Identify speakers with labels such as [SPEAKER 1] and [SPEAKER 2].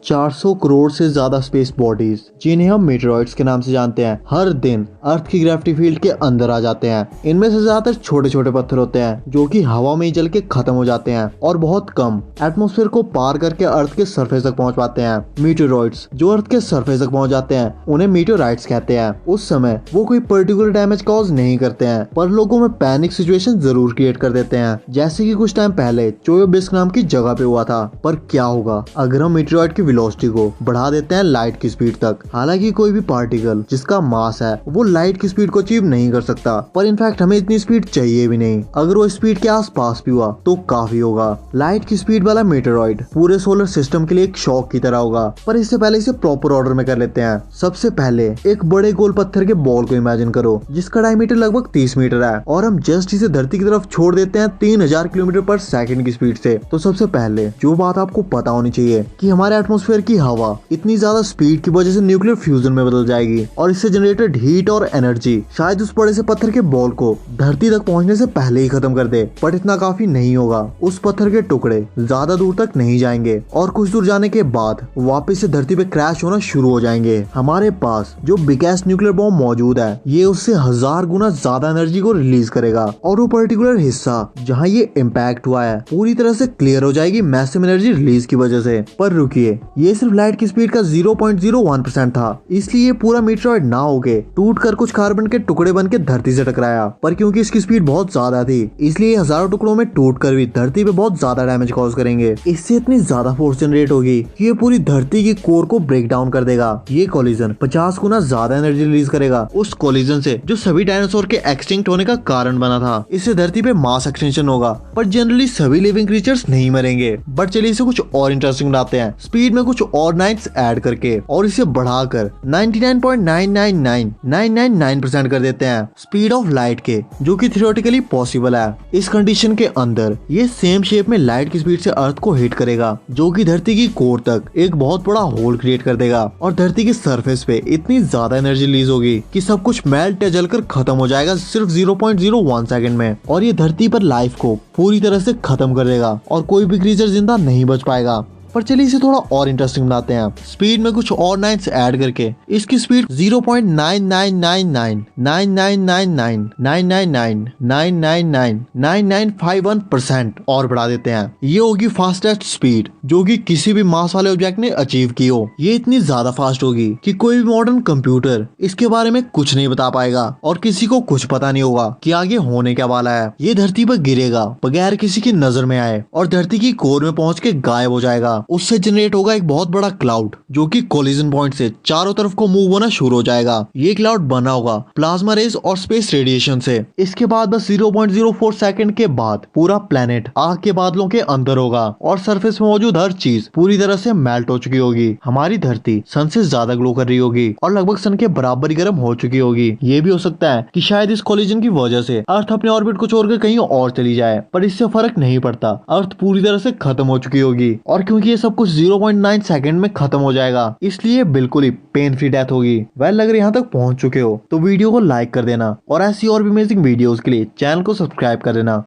[SPEAKER 1] 400 करोड़ से ज्यादा space bodies, जिन्हें हम मीटरॉइड्स के नाम से जानते हैं, हर दिन अर्थ की ग्रेविटी फील्ड के अंदर आ जाते हैं। इनमें से ज्यादातर छोटे छोटे पत्थर होते हैं जो कि हवा में ही जल के खत्म हो जाते हैं और बहुत कम एटमॉस्फेयर को पार करके अर्थ के सरफेस तक पहुंच पाते हैं। मीटरॉइड्स जो अर्थ के सरफेस तक पहुंच जाते हैं उन्हें मीटरॉइड्स कहते हैं। उस समय वो कोई पर्टिकुलर डैमेज कॉज नहीं करते हैं, पर लोगों में पैनिक सिचुएशन जरूर क्रिएट कर देते हैं, जैसे कि कुछ टाइम पहले चोयोबिस्क नाम की जगह पे हुआ था। पर क्या होगा अगर हम मीटरॉइड की वेलोसिटी को बढ़ा देते हैं लाइट की स्पीड तक? हालांकि कोई भी पार्टिकल जिसका मास है वो लाइट की स्पीड को अचीव नहीं कर सकता, पर इनफैक्ट हमें इतनी स्पीड चाहिए भी नहीं। अगर वो स्पीड के आसपास भी हुआ तो काफी होगा। लाइट की स्पीड वाला मीटरॉइड पूरे सोलर सिस्टम के लिए एक शॉक की तरह होगा, पर इससे पहले इसे प्रॉपर ऑर्डर में कर लेते हैं। सबसे पहले एक बड़े गोल पत्थर के बॉल को इमेजिन करो जिसका डायमीटर लगभग 30 मीटर है, और हम जस्ट इसे धरती की तरफ छोड़ देते हैं 3000 किलोमीटर पर सेकंड की स्पीड से। तो सबसे पहले जो बात आपको पता होनी चाहिए कि हमारे एटमॉस्फेयर की हवा इतनी ज्यादा स्पीड की वजह से न्यूक्लियर फ्यूजन में बदल जाएगी, और इससे जनरेटेड हीट और एनर्जी शायद उस बड़े से पत्थर के बॉल को धरती तक पहुंचने से पहले ही खत्म कर दे। बट इतना काफी नहीं होगा, उस पत्थर के टुकड़े ज्यादा दूर तक नहीं जाएंगे और कुछ दूर जाने के बाद वापस से धरती पे क्रैश होना शुरू हो जाएंगे। हमारे पास जो बिगेस्ट न्यूक्लियर बॉम्ब मौजूद है ये उससे 1000 गुना ज्यादा एनर्जी को रिलीज करेगा, और वो पर्टिकुलर हिस्सा जहाँ ये इम्पैक्ट हुआ है पूरी तरह से क्लियर हो जाएगी मैसिव एनर्जी रिलीज की वजह से। पर रुकिए, ये सिर्फ लाइट की स्पीड का 0.01% था, इसलिए ये पूरा मीटरॉइड ना होके टूट कर कुछ कार्बन के टुकड़े बन के धरती से टकराया। पर क्योंकि इसकी स्पीड बहुत ज्यादा थी इसलिए हजारों टुकड़ों में टूट कर भी धरती पे बहुत ज्यादा डैमेज कॉज करेंगे। इससे इतनी ज्यादा फोर्स जनरेट होगी कि ये पूरी धरती की कोर को ब्रेक डाउन कर देगा। ये कोलिजन 50 गुना ज्यादा एनर्जी रिलीज करेगा उस कोलिजन से जो सभी डायनासोर के एक्सटिंक्ट होने का कारण बना था। इससे धरती पे मास एक्सटेंशन होगा, पर जनरली सभी लिविंग क्रीचर्स नहीं मरेंगे। बट चलिए इसे कुछ और इंटरेस्टिंग बनाते हैं, स्पीड में कुछ और नाइन्स ऐड करके और इसे बढ़ाकर 99.999999% कर देते हैं स्पीड ऑफ लाइट के, जो कि थियोरेटिकली पॉसिबल है। इस कंडीशन के अंदर ये सेम शेप में लाइट की स्पीड से अर्थ को हिट करेगा, जो कि धरती की कोर तक एक बहुत बड़ा होल क्रिएट कर देगा, और धरती के सरफेस पे इतनी ज्यादा एनर्जी रिलीज होगी कि सब कुछ मेल्ट या जलकर खत्म हो जाएगा सिर्फ 0.01 सेकंड में, और ये धरती पर लाइफ को पूरी तरह से खत्म कर देगा और कोई भी क्रीचर जिंदा नहीं बच पाएगा। पर चलिए इसे थोड़ा और इंटरेस्टिंग बनाते हैं, स्पीड में कुछ और नाइन्स ऐड करके इसकी स्पीड 0.9999999999999951% और बढ़ा देते हैं। ये होगी फास्टेस्ट स्पीड जो कि किसी भी मास वाले ऑब्जेक्ट ने अचीव की हो। ये इतनी ज्यादा फास्ट होगी कि कोई भी मॉडर्न कंप्यूटर इसके बारे में कुछ नहीं बता पाएगा, और किसी को कुछ पता नहीं होगा कि आगे होने क्या वाला है। ये धरती पर गिरेगा बगैर किसी की नजर में आए और धरती की कोर में पहुंच के गायब हो जाएगा। उससे जनरेट होगा एक बहुत बड़ा क्लाउड जो कि कोलिजन पॉइंट से चारों तरफ को मूव होना शुरू हो जाएगा। ये क्लाउड बना होगा प्लाज्मा रेज और स्पेस रेडिएशन से। इसके बाद बस 0.04 सेकंड के बाद पूरा प्लेनेट आग के बादलों के अंदर होगा और सरफेस में मौजूद हर चीज पूरी तरह से मेल्ट हो चुकी होगी। हमारी धरती सन से ज्यादा ग्लो कर रही होगी और लगभग सन के बराबर ही गर्म हो चुकी होगी। ये भी हो सकता है कि शायद इस कोलिजन की वजह से अर्थ अपने ऑर्बिट को छोड़कर कहीं और चली जाए, पर इससे फर्क नहीं पड़ता, अर्थ पूरी तरह से खत्म हो चुकी होगी। और क्योंकि ये सब कुछ 0.9 सेकंड में खत्म हो जाएगा, इसलिए बिल्कुल ही पेन फ्री डेथ होगी। वेल, अगर यहाँ तक पहुंच चुके हो तो वीडियो को लाइक कर देना, और ऐसी और भी अमेजिंग वीडियोस के लिए चैनल को सब्सक्राइब कर देना।